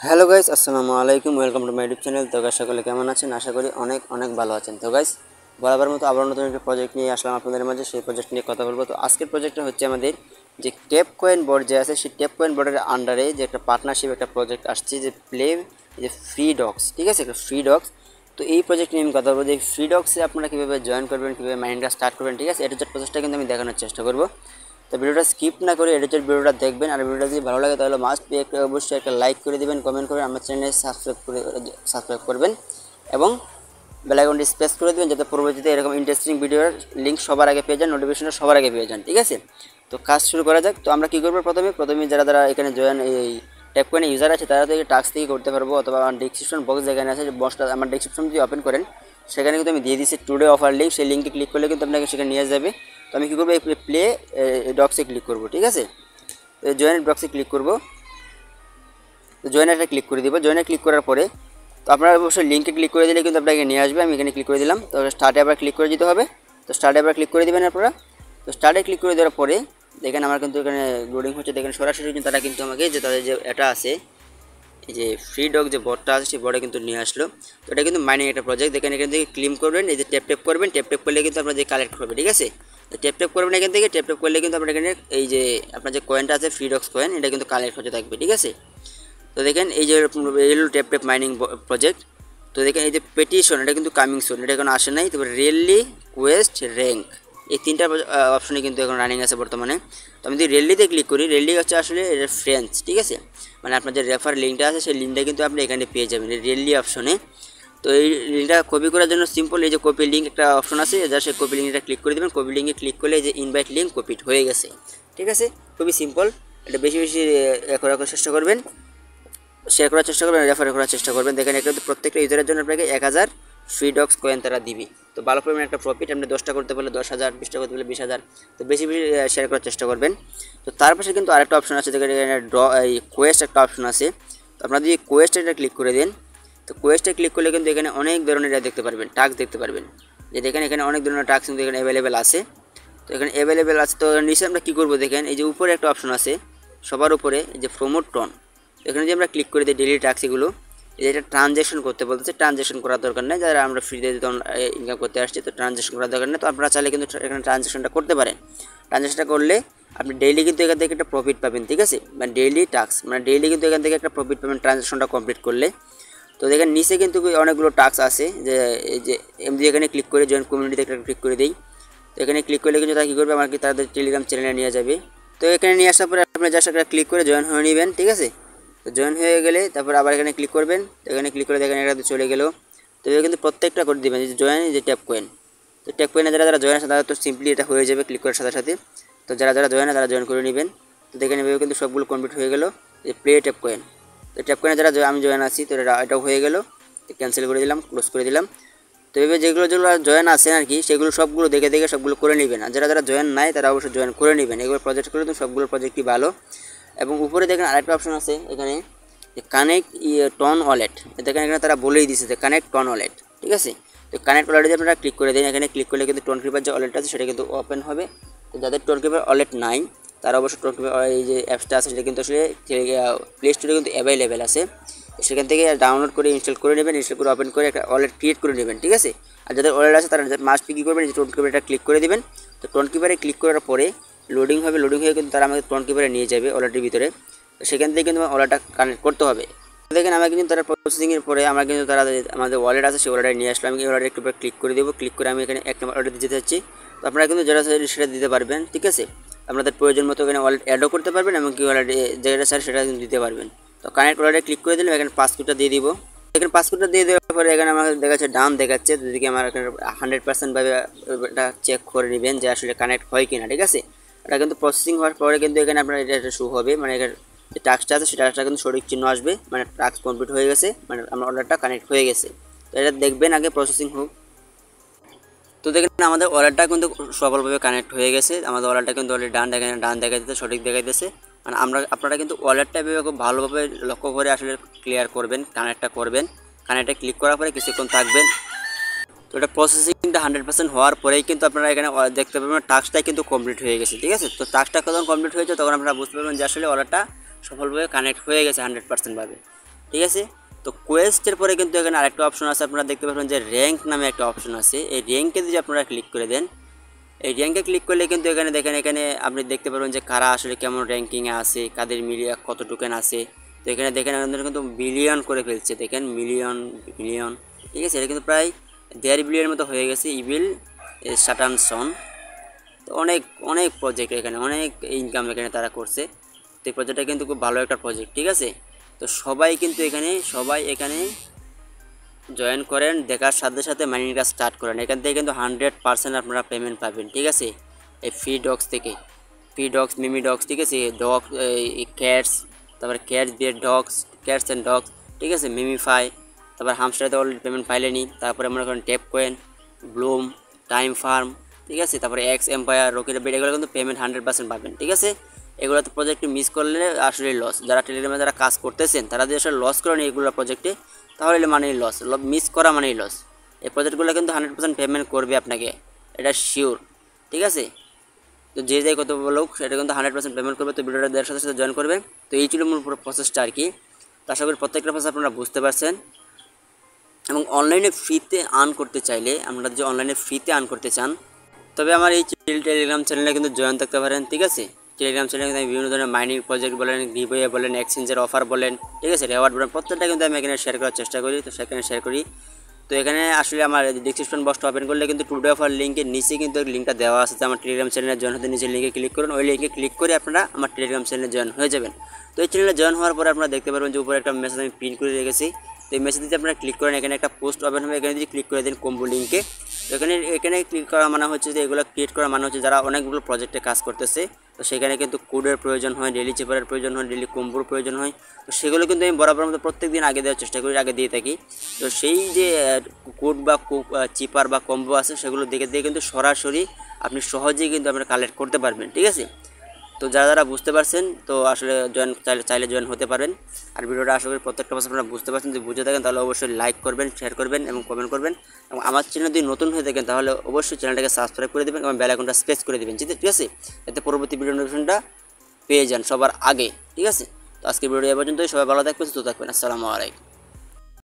Hello guys, আসসালামু আলাইকুম। Welcome to my YouTube channel. তো গাইস, সকলে কেমন আছেন? আশা করি অনেক অনেক ভালো আছেন। তো গাইস, বরাবর মতো আবার নতুন একটা প্রজেক্ট নিয়ে আসলাম আপনাদের মাঝে। সেই প্রজেক্ট নিয়ে কথা বলবো। তো আজকের প্রজেক্টটা হচ্ছে আমাদের যে টেপ কয়েন বোর্ড যে আছে, সেই টেপ কয়েন বোর্ডের আন্ডারে যে একটা পার্টনারশিপ একটা প্রজেক্ট আসছে, যে যে ফ্রি ডগস, ঠিক আছে, একটা ফ্রি ডগস। তো এই প্রজেক্ট নিয়ে আমি কথা বলবো যে ফ্রি ডগসে আপনারা কীভাবে জয়েন করবেন, কীভাবে মাইন্ডটা স্টার্ট করবেন, ঠিক আছে। এটা যে প্রসেসটা কিন্তু আমি দেখানোর চেষ্টা করবো। তো ভিডিওটা স্কিপ না করে এডিটের ভিডিওটা দেখবেন। আর ভিডিওটা যদি ভালো লাগে তাহলে মাস্ট বি একটা অবশ্যই একটা লাইক করে দেবেন, কমেন্ট করে আমার চ্যানেলে সাবস্ক্রাইব করবেন এবং বেল আইকনটি প্রেস করে দেবেন, যাতে পরবর্তীতে এরকম ইন্টারেস্টিং ভিডিওর লিঙ্ক সবার আগে পেয়ে যান, নোটিফিকেশনটা সবার আগে পেয়ে যান, ঠিক আছে। তো কাজ শুরু করা যাক। তো আমরা কী করবো, প্রথমে যারা এখানে জয়েন এই ট্যাপ কয়েন ইউজার আছে তারা তো এই টাস্ক থেকে করতে পারবো, অথবা আমার ডিসক্রিপশন বক্স যেখানে আছে, যে বক্সটা আমার ডিসক্রিপশন যদি ওপেন করেন সেখানে কিন্তু আমি দিয়ে দিচ্ছি টুডে অফার লিঙ্ক। সেই লিঙ্কে ক্লিক করলে কিন্তু আপনাকে সেখানে নিয়ে যাবে। তো আমি কী করবো, এই প্লে ডক্সে ক্লিক করবো, ঠিক আছে। তো জয়েনের ডক্সে ক্লিক করবো। তো জয়েনারটা ক্লিক করে দিব। জয়েনে ক্লিক করার পরে তো আপনারা অবশ্যই লিঙ্কে ক্লিক করে দিলে কিন্তু আপনাকে নিয়ে আসবে। আমি এখানে ক্লিক করে দিলাম। তো স্টার্টে আবার ক্লিক করে দিতে হবে। তো স্টার্টে আবার ক্লিক করে দেবেন আপনারা। তো স্টার্টে ক্লিক করে দেওয়ার পরে দেখেন আমার কিন্তু এখানে লোডিং হচ্ছে। দেখেন সরাসরি কিন্তু তারা কিন্তু আমাকে যে তাদের যে এটা আছে, এই যে ফ্রি ডগ যে বটটা আছে সেই বটে কিন্তু নিয়ে আসলো। তো এটা কিন্তু মাইনিং একটা প্রজেক্ট। দেখেন এখান থেকে ক্লেম করবেন, এই যে ট্যাপ করবেন, ট্যাপ করলে কিন্তু আপনার যে কালেক্ট হবে, ঠিক আছে। তো ট্যাপ করবেন এখান থেকে, ট্যাপ করলে কিন্তু আপনার এখানে এই যে আপনার যে কয়েনটা আছে ফ্রি ডগস কয়েন, এটা কিন্তু কালেক্ট হতে থাকবে, ঠিক আছে। তো দেখেন এই যে ট্যাপ মাইনিং প্রজেক্ট। তো দেখেন এই যে পেটিশন, এটা কিন্তু কামিং সুন, এটা এখন আসে নাই। তারপরে রেলি কোয়েস্ট র্যাঙ্ক, এই তিনটা অপশনে কিন্তু এখন রানিং আছে বর্তমানে। তো আমি যদি রেলিতে ক্লিক করি, রেলি হচ্ছে আসলে এটা ফ্রেন্ডস, ঠিক আছে। মানে আপনার যে রেফার লিঙ্কটা আছে সেই লিঙ্কটা কিন্তু আপনি এখানে পেয়ে যাবেন রেলি অপশনে। তো এই লিঙ্কটা কপি করার জন্য সিম্পল এই যে কপি লিঙ্ক একটা অপশন আছে, জাস্ট সেই কপি লিঙ্কটা ক্লিক করে দেবেন। কপি লিঙ্কে ক্লিক করলে এই যে ইনভাইট লিঙ্ক কপিড হয়ে গেছে, ঠিক আছে। খুবই সিম্পল। এটা বেশি বেশি করার চেষ্টা করবেন, শেয়ার করার চেষ্টা করবেন, রেফার করার চেষ্টা করবেন। দেখেন এটা কিন্তু প্রত্যেকটা ইউজারের জন্য আপনাকে 1000 ফ্রি ডগস কয়েন তারা দিবি। তো ভালো পরিমাণে একটা প্রফিট। আপনি 10টা করতে পারলে 10,000, 20টা করতে পারলে 20,000। তো বেশি বেশি শেয়ার করার চেষ্টা করবেন। তো তার পাশে কিন্তু আরেকটা অপশন আছে, যেখানে এই কোয়েস্ট একটা অপশন আছে। তো আপনারা যদি কোয়েস্টটা ক্লিক করে দেন, তো কোয়েস্টে ক্লিক করলে কিন্তু এখানে অনেক ধরনের দেখতে পারবেন, টাস্ক দেখতে পারবেন। যে দেখেন এখানে অনেক ধরনের টাস্ক কিন্তু এখানে অ্যাভেলেবেল আছে। তো এখানে অ্যাভেলেবেল আছে। তো নিচে আমরা কী করবো, দেখেন এই যে উপরে একটা অপশন আছে সবার উপরে, যে প্রমোট টন। এখানে যদি আমরা ক্লিক করে দিই ডেলি টাস্ক, এগুলো এটা ট্রানজ্যাকশন করতে বলতেছে। ট্রানজ্যাকশন করার দরকার নেই, যারা আমরা ফ্রিতে তখন ইনকাম করতে আসছি, তো ট্রানজ্যাকশন করার দরকার নেই। তো আপনারা চাইলে কিন্তু এখানে ট্রানজ্যাকশনটা করতে পারেন। ট্রানজ্যাকশনটা করলে আপনি ডেইলি কিন্তু এখান থেকে একটা প্রফিট পাবেন, ঠিক আছে। মানে ডেইলি টাস্ক, মানে ডেইলি কিন্তু এখান থেকে একটা প্রফিট পাবেন ট্রানজ্যাকশনটা কমপ্লিট করলে। তো দেখেন নিচে কিন্তু অনেকগুলো টাস্ক আছে, যে এই যে এমনি এখানে ক্লিক করে জয়েন কমিউনিটিতে একটা ক্লিক করে দিই। তো এখানে ক্লিক করলে কিন্তু তারা কী করবে, আমাকে তাদের টেলিগ্রাম চ্যানেলে নিয়ে যাবে। তো এখানে নিয়ে আসার পরে আপনি জাস্ট একটা ক্লিক করে জয়েন হয়ে নেবেন, ঠিক আছে। তো জয়েন হয়ে গেলে তারপর আবার এখানে ক্লিক করবেন। তো এখানে ক্লিক করে দেখেন এটা চলে গেল। তো এটা কিন্তু প্রত্যেকটা করে দেবেন, যে জয়েন, যে ট্যাপ কয়েন। তো ট্যাপ কয়েনে যারা জয়েন আছে তারা তো সিম্পলি এটা হয়ে যাবে ক্লিক করার সাথে সাথে। তো যারা জয়েন তারা জয়েন করে নেবেন। তো দেখেন এভাবে কিন্তু সবগুলো কমপ্লিট হয়ে গেল, যে প্লে ট্যাপ কয়েন। তো ট্যাপ কয়েনে যারা আমি জয়েন আছি, তো এটাও হয়ে গেল। তো ক্যান্সেল করে দিলাম, ক্লোজ করে দিলাম। তো এভাবে যেগুলো জয়েন আছেন আর কি, সেগুলো সবগুলো দেখে দেখে সবগুলো করে নেবেন। আর যারা জয়েন নাই তারা অবশ্যই জয়েন করে নেবেন। এগুলো প্রজেক্ট করে তো সবগুলো প্রজেক্টই ভালো। এবং উপরে দেখেন আরেকটা অপশন আছে এখানে, যে কানেক্ট টন ওয়ালেট। দেখেন এখানে তারা বলেই দিচ্ছে যে কানেক্ট টন ওয়ালেট, ঠিক আছে। তো কানেক্ট ওয়ালেটে যদি আপনারা ক্লিক করে দেন, এখানে ক্লিক করলে কিন্তু টোন কিপার যে ওয়ালেট আছে সেটা কিন্তু ওপেন হবে। তো যাদের টোন কিপার ওয়ালেট নাই তারা অবশ্যই টোন কিপার এই যে অ্যাপসটা আছে সেটা কিন্তু আসলে প্লে স্টোরে কিন্তু অ্যাভেলেবেল আছে। সেখান থেকে ডাউনলোড করে ইনস্টল করে নেবেন, ইনস্টল করে ওপেন করে একটা ওয়ালেট ক্রিয়েট করে নেবেন, ঠিক আছে। আর যাদের ওয়ালেট আছে তারা মাস্ট কী করবেন, যে টোন কিপারটা ক্লিক করে দেবেন। তো টোন কিপারে ক্লিক করার পরে লোডিং হবে, লোডিং হয়ে কিন্তু তারা আমাদের টোন কিপারে নিয়ে যাবে ওয়ালেটের ভিতরে। তো সেখান থেকে কিন্তু ওয়ালেটটা কানেক্ট করতে হবে। দেখেন আমরা কিন্তু তারা প্রসেসিংয়ের পরে আমরা কিন্তু তারা আমাদের ওয়ালেট আছে সেই ওয়ালেটে নিয়ে আসলাম। আমি এই ওয়ালেটে একটু ক্লিক করে দেবো। ক্লিক করে আমি এখানে 1 নম্বর ওয়ালেটে দিতে চাচ্ছি। তো আপনারা কিন্তু যারা সেটা দিতে পারবেন, ঠিক আছে। আপনাদের প্রয়োজন মতো এখানে ওয়ালেট অ্যাডও করতে পারবেন, এবং কি ওয়ালেটে যেটা চাই সেটা কিন্তু দিতে পারবেন। তো কানেক্ট ওয়ালেটে ক্লিক করে দিলাম, এখানে পাসওয়ার্ডটা দিয়ে দিব। এখানে পাসওয়ার্ডটা দিয়ে দেওয়ার পরে এখানে আমার দেখাচ্ছে ডান দেখাচ্ছে। যদি আমার এখানে 100% ভাবে এটা চেক করে নেবেন যে আসলে কানেক্ট হয় কিনা, ঠিক আছে। এটা কিন্তু প্রসেসিং হওয়ার পরে কিন্তু এখানে আপনার এটা শো হবে, মানে এখানে যে টাস্কটা আছে সেটা কিন্তু সঠিক চিহ্ন আসবে, মানে টাস্ক কমপ্লিট হয়ে গেছে, মানে আমার অর্ডারটা কানেক্ট হয়ে গেছে। তো এটা দেখবেন আগে প্রসেসিং হোক। তো দেখেন আমাদের ওয়ালেটটা কিন্তু সফলভাবে কানেক্ট হয়ে গেছে। আমাদের ওয়ালেটটা কিন্তু অলরেডি ডান দেখাইতেছে, সঠিক দেখাইতেছে। মানে আপনারা কিন্তু ওয়ালেটটা এভাবে খুব ভালোভাবে লক্ষ্য করে আসলে ক্লিয়ার করবেন, কানেক্টটা করবেন। কানেক্টে ক্লিক করার পরে কিছুক্ষণ থাকবেন। তো এটা প্রসেসিংটা 100% হওয়ার পরেই কিন্তু আপনারা এখানে দেখতে পাবেন টাস্কটা কিন্তু কমপ্লিট হয়ে গেছে, ঠিক আছে। তো টাস্কটা যখন কমপ্লিট হয়েছে তখন আপনারা বুঝতে পারবেন যে আসলে ওয়ালেটটা সফলভাবে কানেক্ট হয়ে গেছে 100% ভাবে। ঠিক আছে। তো কোয়েস্টের পরে কিন্তু এখানে আরেকটা অপশন আছে, আপনারা দেখতে পাবেন যে র্যাঙ্ক নামে একটা অপশন আছে। এই র্যাঙ্কে যদি আপনারা ক্লিক করে দেন, এই র্যাঙ্কে ক্লিক করলে কিন্তু এখানে দেখেন, এখানে আপনি দেখতে পারবেন যে কারা আসলে কেমন র্যাঙ্কিংয়ে আছে, কাদের মিলিয়ে কত টোকেন আছে। তো এখানে দেখেন আমাদের কিন্তু বিলিয়ন করে ফেলছে, দেখেন মিলিয়ন বিলিয়ন, ঠিক আছে। এটা কিন্তু প্রায় 1.5 বিলিয়ন মতো হয়ে গেছে ইভিল শাটানসন। তো অনেক অনেক প্রজেক্ট এখানে, অনেক ইনকাম এখানে তারা করছে। তো এই প্রজেক্টটা কিন্তু খুব ভালো একটা প্রজেক্ট, ঠিক আছে। তো সবাই কিন্তু এখানে জয়েন করেন, দেখার সাথে সাথে মাইনিং কাজ স্টার্ট করেন। এখান থেকে কিন্তু 100% আপনারা পেমেন্ট পাবেন, ঠিক আছে। এই ফ্রি ডগস থেকে, ফ্রি ডগস, মিমি ডগস, ঠিক আছে, ডগ ক্যাটস, তারপরে cats bear dogs, cats and dogs, ঠিক আছে, মিমিফাই, তারপর হামস্টারতে অলরেডি পেমেন্ট পাইলেনি। তারপরে মনে করেন tap coin, Blum, time farm, ঠিক আছে, তারপরে এক্স এম্পায়ার, রকেট বেড, এগুলো কিন্তু পেমেন্ট 100% পাবেন, ঠিক আছে। এগুলো তো প্রজেক্টে মিস করলে আসলে লস। যারা টেলিগ্রামে যারা কাজ করতেছেন তারা যদি আসলে লস করেন এগুলো প্রজেক্টে, তাহলে মানেই লস, মিস করা মানেই লস। এই প্রজেক্টগুলো কিন্তু 100% পেমেন্ট করবে আপনাকে, এটা শিওর, ঠিক আছে। তো যে যাই কত বলুক সেটা কিন্তু 100% পেমেন্ট করবে। তো ভিডিওটা দেওয়ার সাথে সাথে জয়েন করবে। তো এই ছিল মূল পুরো প্রসেসটা আর কি। তো আশা করি প্রত্যেকটা প্রসেস আপনারা বুঝতে পারছেন। এবং অনলাইনে ফ্রিতে আর্ন করতে চাইলে, আপনারা যে অনলাইনে ফ্রিতে আর্ন করতে চান, তবে আমার এই টেলিগ্রাম চ্যানেলে কিন্তু জয়েন থাকতে পারেন, ঠিক আছে। টেলিগ্রাম চ্যানেলে কিন্তু আমি বিভিন্ন ধরনের মাইনিং প্রজেক্ট বলেন, গিভওয়ে বলেন, এক্সচেঞ্জের অফার বলেন, ঠিক আছে, রেওয়ার্ড বলেন, প্রত্যেকটা কিন্তু আমি এখানে শেয়ার করার চেষ্টা করি। তো সেখানে শেয়ার করি। তো এখানে আসলে আমার ডিসক্রিপশন বক্সটা ওপেন করলে কিন্তু টুডে অফার লিঙ্কের নিচে কিন্তু লিঙ্কটা দেওয়া আছে, আমার টেলিগ্রাম চ্যানেলে জয়েন হতে নিচে লিঙ্কে ক্লিক করুন। ওই লিঙ্কে ক্লিক করে আপনারা আমার টেলিগ্রাম চ্যানেলে জয়েন হয়ে যাবেন। তো এই চ্যানেলে জয়েন হওয়ার পরে আপনারা দেখতে পারবেন যে উপরে একটা মেসেজ আমি প্রিন্ট করে রেখেছি। তো এই মেসেজ যদি আপনারা ক্লিক করেন, এখানে একটা পোস্ট ওপেন হবে, এখানে যদি ক্লিক করে দেন কম্বো লিঙ্কে। তো এখানে ক্লিক করা মানে হচ্ছে যে এগুলো ক্রিয়েট করা মানে হচ্ছে যারা অনেকগুলো প্রজেক্টে কাজ করতেছে, তো সেখানে কিন্তু কোডের প্রয়োজন হয়, ডেলি চেপারের প্রয়োজন হয়, ডেলি কম্বোর প্রয়োজন হয়। তো সেগুলো কিন্তু আমি বরাবর মতো প্রত্যেক দিন আগে দেওয়ার চেষ্টা করি, আগে দিয়ে থাকি। তো সেই যে কোড বা চিপার বা কম্বো আছে সেগুলো দেখে দিয়ে কিন্তু সরাসরি আপনি সহজেই কিন্তু আপনারা কালেক্ট করতে পারবেন, ঠিক আছে। তো যারা যারা বুঝতে পারছেন তো আসলে জয়েন চাইলে জয়েন হতে পারেন। আর ভিডিওটা আশা করি প্রত্যেকটা কথা আপনারা বুঝতে পারছেন। যদি বুঝে থাকেন তাহলে অবশ্যই লাইক করবেন, শেয়ার করবেন এবং কমেন্ট করবেন। এবং আমার চ্যানেল যদি নতুন হয়ে থাকেন তাহলে অবশ্যই চ্যানেলটাকে সাবস্ক্রাইব করে দেবেন এবং বেল আইকনটা প্রেস করে দেবেন, ঠিক আছে, এতে পরবর্তী ভিডিও নোটিফিকেশনটা পেয়ে যান সবার আগে, ঠিক আছে। তো আজকে ভিডিও এ পর্যন্তই। সবাই ভালো থাকবেন, সুস্থ থাকবেন। আসসালামু আলাইকুম।